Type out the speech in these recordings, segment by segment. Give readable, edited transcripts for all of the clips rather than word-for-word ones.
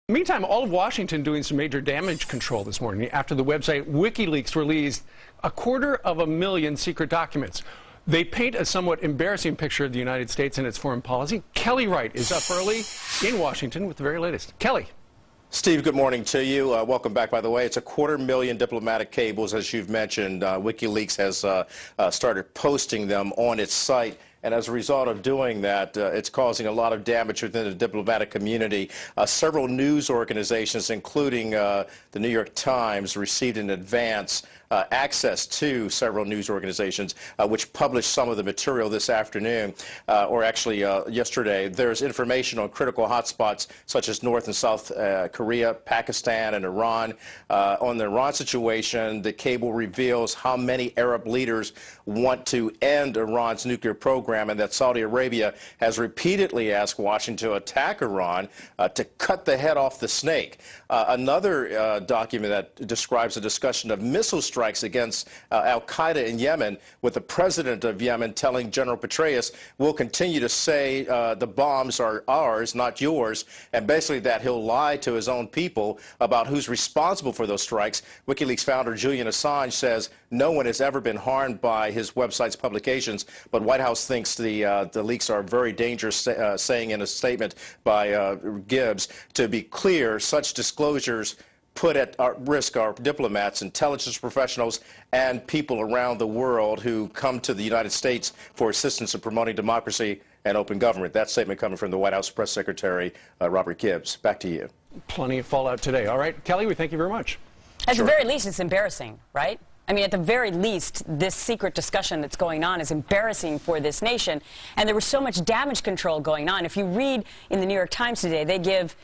Meantime, all of Washington doing some major damage control this morning after the website WikiLeaks released 250,000 secret documents. They paint a somewhat embarrassing picture of the United States and its foreign policy. Kelly Wright is up early in Washington with the very latest. Kelly. Steve, good morning to you. Welcome back, by the way. It's 250,000 diplomatic cables, as you've mentioned. WikiLeaks has started posting them on its site. And as a result of doing that, it's causing a lot of damage within the diplomatic community. Several news organizations, including the New York Times, received in advance access to several news organizations which published some of the material this afternoon, or actually yesterday. There's information on critical hotspots such as North and South Korea, Pakistan, and Iran. On the Iran situation, the cable reveals how many Arab leaders want to end Iran's nuclear program, and that Saudi Arabia has repeatedly asked Washington to attack Iran to cut the head off the snake. Another document that describes a discussion of missile strikes against al-Qaeda in Yemen, with the president of Yemen telling General Petraeus, we'll continue to say the bombs are ours, not yours, and basically that he'll lie to his own people about who's responsible for those strikes. WikiLeaks founder Julian Assange says no one has ever been harmed by his website's publications, but White House thinks the leaks are very dangerous, saying in a statement by Gibbs, to be clear, such disclosures put at risk our diplomats, intelligence professionals, and people around the world who come to the United States for assistance in promoting democracy and open government. That statement coming from the White House Press Secretary, Robert Gibbs. Back to you. Plenty of fallout today. All right, Kelly, we thank you very much. At the very least, it's embarrassing, right? I mean, at the very least, this secret discussion that's going on is embarrassing for this nation. And there was so much damage control going on. If you read in the New York Times today, they give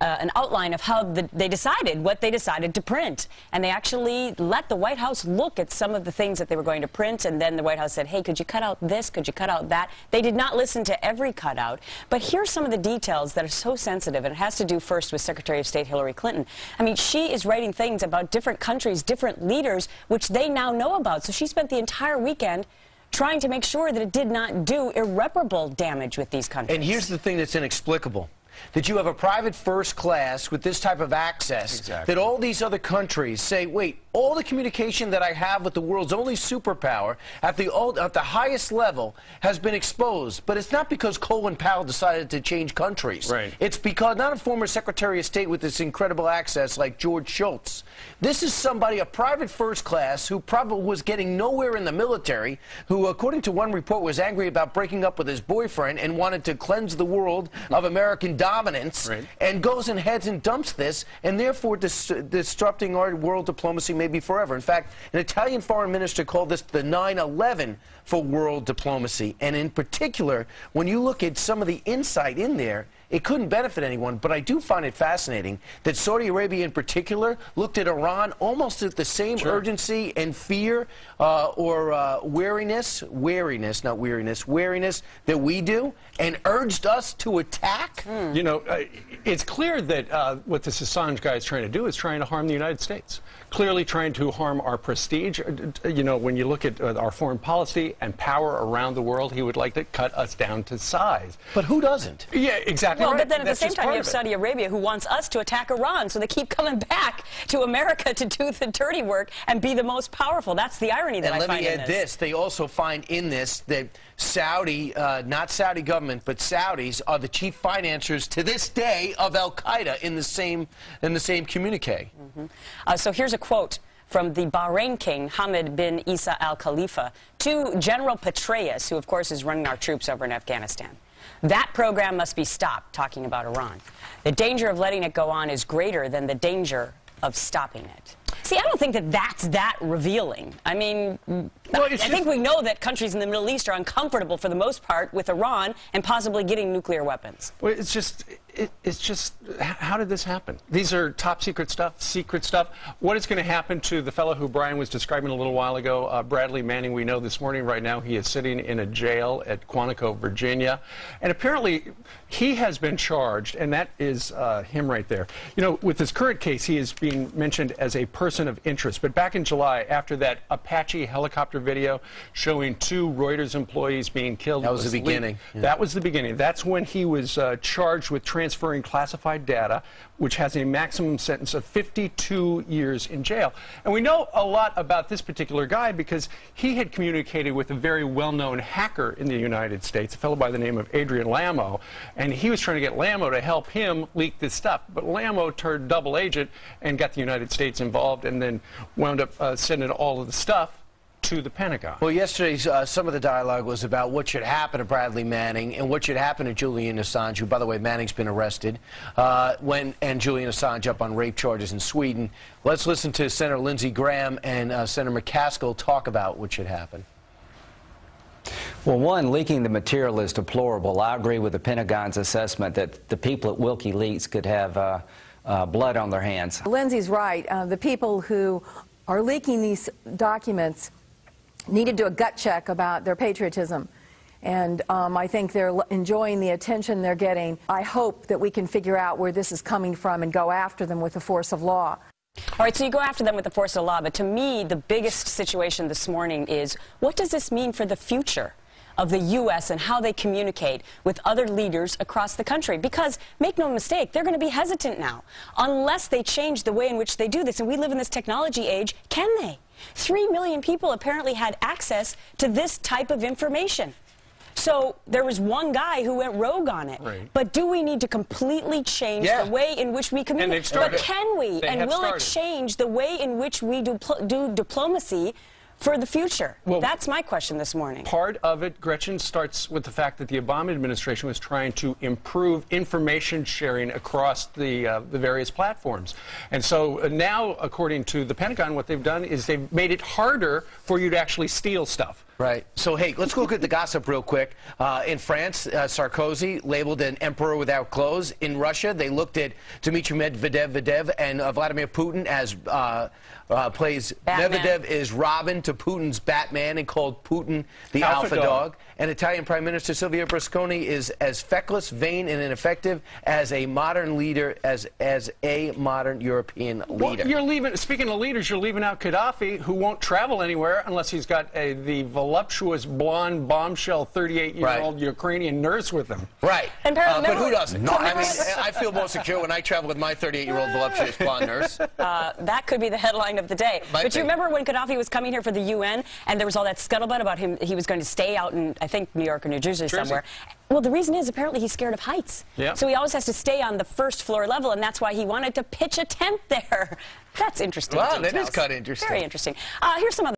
an outline of how they decided what they decided to print. And they actually let the White House look at some of the things that they were going to print. And then the White House said, hey, could you cut out this? Could you cut out that? They did not listen to every cutout. But here's some of the details that are so sensitive. And it has to do first with Secretary of State Hillary Clinton. I mean, she is writing things about different countries, different leaders, which they now know about. So she spent the entire weekend trying to make sure that it did not do irreparable damage with these countries. And here's the thing that's inexplicable. That you have a private first class with this type of access, that all these other countries say, wait, all the communication that I have with the world's only superpower at the highest level has been exposed. But it's not because Colin Powell decided to change countries. Right. It's because not a former Secretary of State with this incredible access like George Shultz. This is somebody, a private first class, who probably was getting nowhere in the military, who, according to one report, was angry about breaking up with his boyfriend and wanted to cleanse the world of American dominance, and goes and heads and dumps this, and therefore disrupting our world diplomacy maybe forever. In fact, an Italian foreign minister called this the 9/11 for world diplomacy. And in particular, when you look at some of the insight in there, it couldn't benefit anyone, but I do find it fascinating that Saudi Arabia in particular looked at Iran almost at the same urgency and fear or wariness that we do, and urged us to attack. You know, it's clear that what this Assange guy is trying to do is trying to harm the United States. Clearly trying to harm our prestige. You know, when you look at our foreign policy and power around the world, he would like to cut us down to size. But who doesn't? Yeah, exactly. Well, right. but then at That's the same just time, you part have of it. Saudi Arabia, who wants us to attack Iran, so they keep coming back to America to do the dirty work and be the most powerful. That's the irony that I find in this. And let me add this. They also find in this that Saudi, not Saudi government, but Saudis are the chief financiers to this day of al-Qaeda in the same communique. So here's a quote from the Bahrain king, Hamad bin Isa al-Khalifa, to General Petraeus, who, of course, is running our troops over in Afghanistan. That program must be stopped, talking about Iran. The danger of letting it go on is greater than the danger of stopping it. See, I don't think that that's that revealing. I mean, I think we know that countries in the Middle East are uncomfortable for the most part with Iran and possibly getting nuclear weapons. Well, it's just, how did this happen? These are top secret stuff. What is going to happen to the fellow who Brian was describing a little while ago, Bradley Manning? We know this morning, right now, he is sitting in a jail at Quantico, Virginia. And apparently, he has been charged, and that is him right there. You know, with this current case, he is being mentioned as a person of interest. But back in July, after that Apache helicopter video showing 2 Reuters employees being killed. That was the beginning. That was the beginning. That's when he was charged with transferring classified data, which has a maximum sentence of 52 years in jail. And we know a lot about this particular guy because he had communicated with a very well-known hacker in the United States, a fellow by the name of Adrian Lamo, and he was trying to get Lamo to help him leak this stuff. But Lamo turned double agent and got the United States involved and then wound up sending all of the stuff to the Pentagon. Well, yesterday, some of the dialogue was about what should happen to Bradley Manning and what should happen to Julian Assange, who, by the way, Manning's been arrested, and Julian Assange up on rape charges in Sweden. Let's listen to Senator Lindsey Graham and Senator McCaskill talk about what should happen. Well, one, leaking the material is deplorable. I agree with the Pentagon's assessment that the people at WikiLeaks could have blood on their hands. Lindsey's right. The people who are leaking these documents need to do a gut check about their patriotism. And I think they're enjoying the attention they're getting. I hope that we can figure out where this is coming from and go after them with the force of law. All right, so you go after them with the force of law, but to me, the biggest situation this morning is, what does this mean for the future of the U.S. and how they communicate with other leaders across the country? Because, make no mistake, they're going to be hesitant now, unless they change the way in which they do this. And we live in this technology age. Can they? 3 million people apparently had access to this type of information. So there was one guy who went rogue on it. Right. But do we need to completely change the way in which we communicate? But can we? And will it change the way in which we do diplomacy for the future? Well, that's my question this morning. Part of it, Gretchen, starts with the fact that the Obama administration was trying to improve information sharing across the various platforms. And so now, according to the Pentagon, what they've done is they've made it harder for you to actually steal stuff. Right. So, hey, let's look at the gossip real quick. In France, Sarkozy labeled an emperor without clothes. In Russia, they looked at Dmitry Medvedev and Vladimir Putin as plays Batman. Medvedev is Robin to Putin's Batman and called Putin the alpha dog. And Italian Prime Minister Silvio Berlusconi is as feckless, vain, and ineffective as a modern leader, as a modern European leader. Well, you're leaving. Speaking of leaders, you're leaving out Gaddafi, who won't travel anywhere unless he's got the voluptuous, blonde, bombshell, 38-year-old Ukrainian nurse with him. Right. And but who doesn't? No, I mean, I feel more secure when I travel with my 38-year-old voluptuous blonde nurse. That could be the headline of the day. But you remember when Gaddafi was coming here for the UN, and there was all that scuttlebutt about him, he was going to stay out in, I think, New York or New Jersey somewhere. Well, the reason is apparently he's scared of heights. Yeah. So he always has to stay on the first floor level, and that's why he wanted to pitch a tent there. That's interesting. Wow, that is kind of interesting. Very interesting. Here's some other